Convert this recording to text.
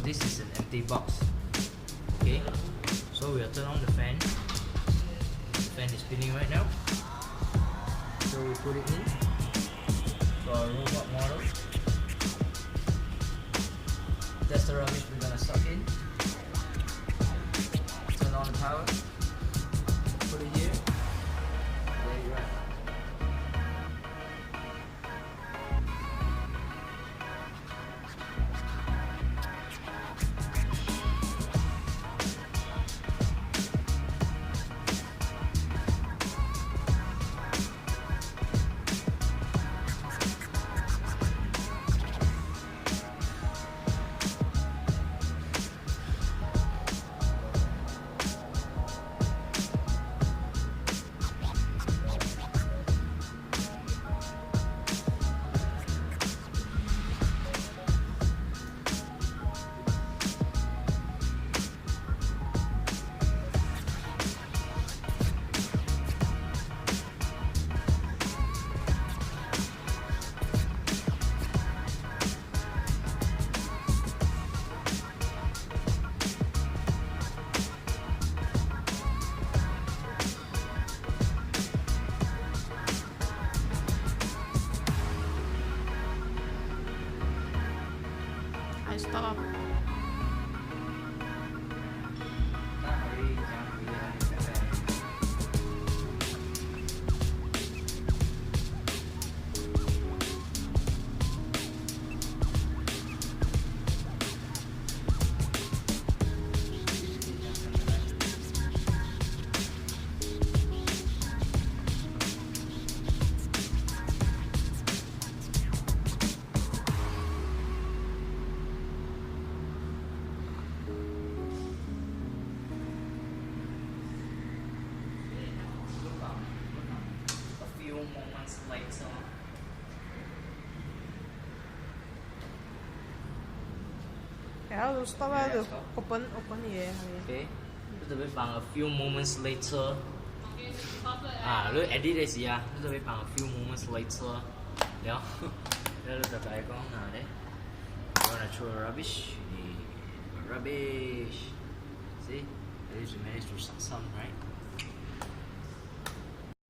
this is an empty box. Okay, so we'll turn on the fan. The fan is spinning right now. So we put it in to our robot model. That's the rubbish we're gonna suck in. Turn on the power. Put it here. There you are. I stop. Moments later. Yeah, stop. Yeah, stop. Open here. Okay, chúng ta bằng a few moments later. Lúc edit đây gì à? Chúng ta bằng a few moments later. Đấy không? Đây là cái con nào đấy? You wanna throw rubbish? Rubbish. See? At least we managed to suck some, right?